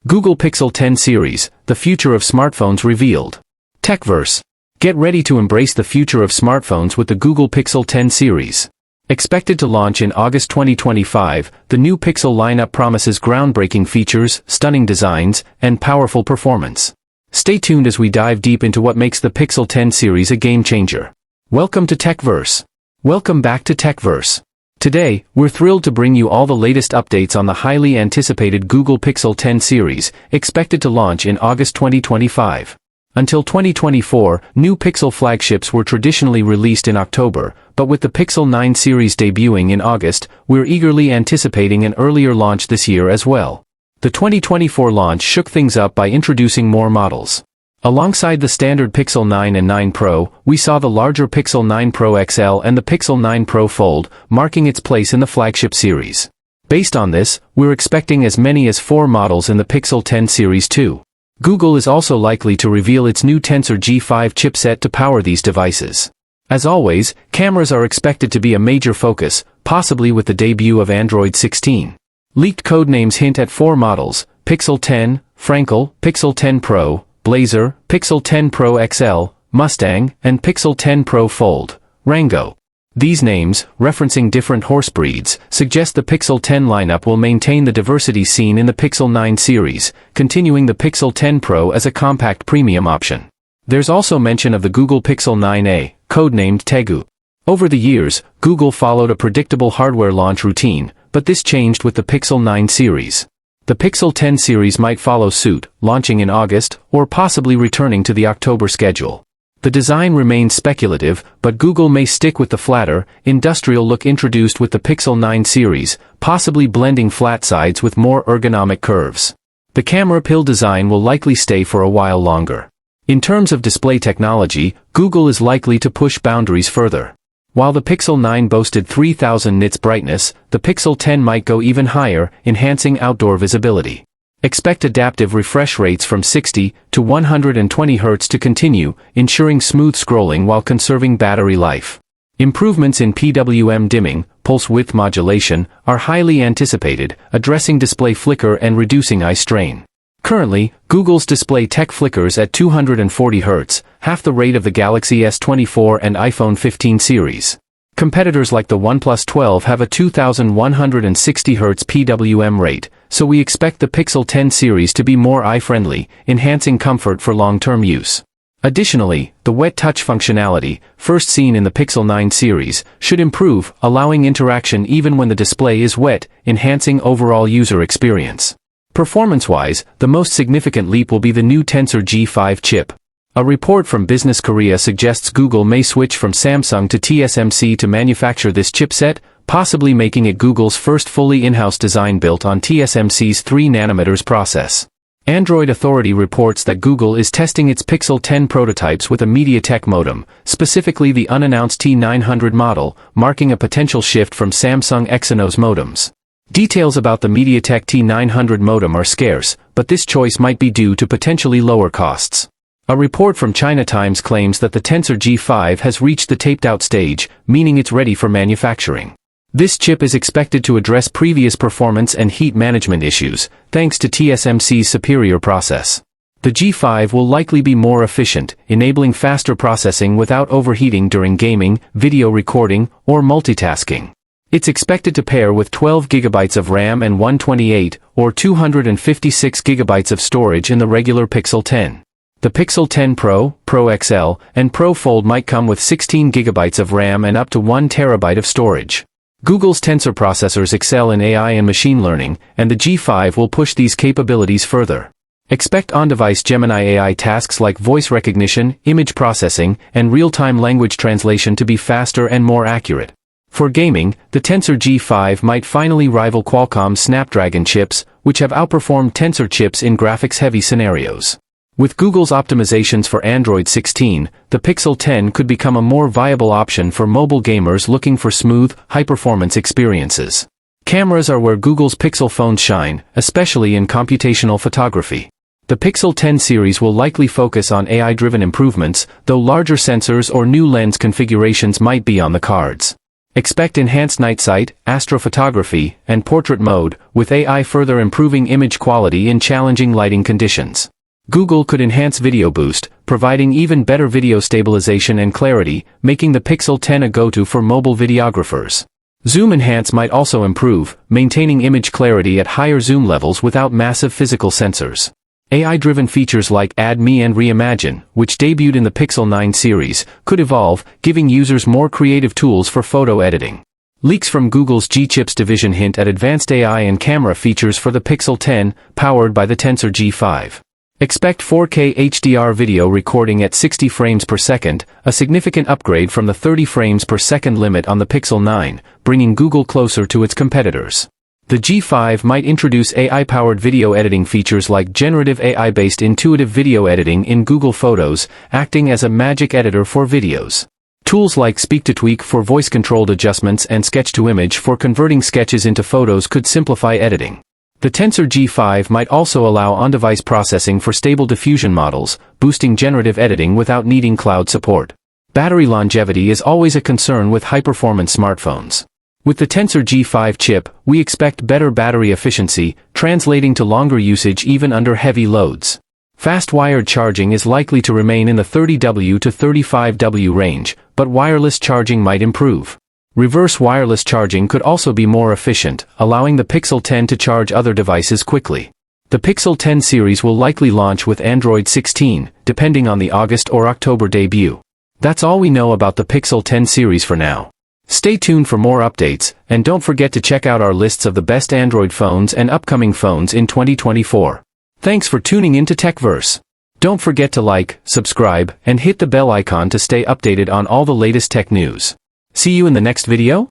Google Pixel 10 series, the future of smartphones revealed. TechVerse. Get ready to embrace the future of smartphones with the Google Pixel 10 series. Expected to launch in August 2025, the new Pixel lineup promises groundbreaking features, stunning designs, and powerful performance. Stay tuned as we dive deep into what makes the Pixel 10 series a game-changer. Welcome to TechVerse. Welcome back to TechVerse. Today, we're thrilled to bring you all the latest updates on the highly anticipated Google Pixel 10 series, expected to launch in August 2025. Until 2024, new Pixel flagships were traditionally released in October, but with the Pixel 9 series debuting in August, we're eagerly anticipating an earlier launch this year as well. The 2024 launch shook things up by introducing more models. Alongside the standard Pixel 9 and 9 Pro, we saw the larger Pixel 9 Pro XL and the Pixel 9 Pro Fold, marking its place in the flagship series. Based on this, we're expecting as many as 4 models in the Pixel 10 series too. Google is also likely to reveal its new Tensor G5 chipset to power these devices. As always, cameras are expected to be a major focus, possibly with the debut of Android 16. Leaked codenames hint at 4 models: Pixel 10, Frankel, Pixel 10 Pro, Blazer, Pixel 10 Pro XL, Mustang, and Pixel 10 Pro Fold, Rango. These names, referencing different horse breeds, suggest the Pixel 10 lineup will maintain the diversity seen in the Pixel 9 series, continuing the Pixel 10 Pro as a compact premium option. There's also mention of the Google Pixel 9a, codenamed Tegu. Over the years, Google followed a predictable hardware launch routine, but this changed with the Pixel 9 series. The Pixel 10 series might follow suit, launching in August, or possibly returning to the October schedule. The design remains speculative, but Google may stick with the flatter, industrial look introduced with the Pixel 9 series, possibly blending flat sides with more ergonomic curves. The camera pill design will likely stay for a while longer. In terms of display technology, Google is likely to push boundaries further. While the Pixel 9 boasted 3000 nits brightness, the Pixel 10 might go even higher, enhancing outdoor visibility. Expect adaptive refresh rates from 60 to 120 Hz to continue, ensuring smooth scrolling while conserving battery life. Improvements in PWM dimming, pulse width modulation, are highly anticipated, addressing display flicker and reducing eye strain. Currently, Google's display tech flickers at 240 Hz, half the rate of the Galaxy S24 and iPhone 15 series. Competitors like the OnePlus 12 have a 2160 Hz PWM rate, so we expect the Pixel 10 series to be more eye-friendly, enhancing comfort for long-term use. Additionally, the wet touch functionality, first seen in the Pixel 9 series, should improve, allowing interaction even when the display is wet, enhancing overall user experience. Performance-wise, the most significant leap will be the new Tensor G5 chip. A report from Business Korea suggests Google may switch from Samsung to TSMC to manufacture this chipset, possibly making it Google's first fully in-house design built on TSMC's 3nm process. Android Authority reports that Google is testing its Pixel 10 prototypes with a MediaTek modem, specifically the unannounced T900 model, marking a potential shift from Samsung Exynos modems. Details about the MediaTek T900 modem are scarce, but this choice might be due to potentially lower costs. A report from China Times claims that the Tensor G5 has reached the taped-out stage, meaning it's ready for manufacturing. This chip is expected to address previous performance and heat management issues, thanks to TSMC's superior process. The G5 will likely be more efficient, enabling faster processing without overheating during gaming, video recording, or multitasking. It's expected to pair with 12 GB of RAM and 128 or 256 GB of storage in the regular Pixel 10. The Pixel 10 Pro, Pro XL, and Pro Fold might come with 16 GB of RAM and up to 1 TB of storage. Google's Tensor processors excel in AI and machine learning, and the G5 will push these capabilities further. Expect on-device Gemini AI tasks like voice recognition, image processing, and real-time language translation to be faster and more accurate. For gaming, the Tensor G5 might finally rival Qualcomm's Snapdragon chips, which have outperformed Tensor chips in graphics-heavy scenarios. With Google's optimizations for Android 16, the Pixel 10 could become a more viable option for mobile gamers looking for smooth, high-performance experiences. Cameras are where Google's Pixel phones shine, especially in computational photography. The Pixel 10 series will likely focus on AI-driven improvements, though larger sensors or new lens configurations might be on the cards. Expect enhanced night sight, astrophotography, and portrait mode, with AI further improving image quality in challenging lighting conditions. Google could enhance Video Boost, providing even better video stabilization and clarity, making the Pixel 10 a go-to for mobile videographers. Zoom Enhance might also improve, maintaining image clarity at higher zoom levels without massive physical sensors. AI-driven features like Add Me and Reimagine, which debuted in the Pixel 9 series, could evolve, giving users more creative tools for photo editing. Leaks from Google's G-Chips division hint at advanced AI and camera features for the Pixel 10, powered by the Tensor G5. Expect 4K HDR video recording at 60 frames per second, a significant upgrade from the 30 frames per second limit on the Pixel 9, bringing Google closer to its competitors. The G5 might introduce AI-powered video editing features like generative AI-based intuitive video editing in Google Photos, acting as a magic editor for videos. Tools like Speak-to-Tweak for voice-controlled adjustments and Sketch-to-Image for converting sketches into photos could simplify editing. The Tensor G5 might also allow on-device processing for stable diffusion models, boosting generative editing without needing cloud support. Battery longevity is always a concern with high-performance smartphones. With the Tensor G5 chip, we expect better battery efficiency, translating to longer usage even under heavy loads. Fast wired charging is likely to remain in the 30W to 35W range, but wireless charging might improve. Reverse wireless charging could also be more efficient, allowing the Pixel 10 to charge other devices quickly. The Pixel 10 series will likely launch with Android 16, depending on the August or October debut. That's all we know about the Pixel 10 series for now. Stay tuned for more updates, and don't forget to check out our lists of the best Android phones and upcoming phones in 2024. Thanks for tuning in to TechVerse. Don't forget to like, subscribe, and hit the bell icon to stay updated on all the latest tech news. See you in the next video?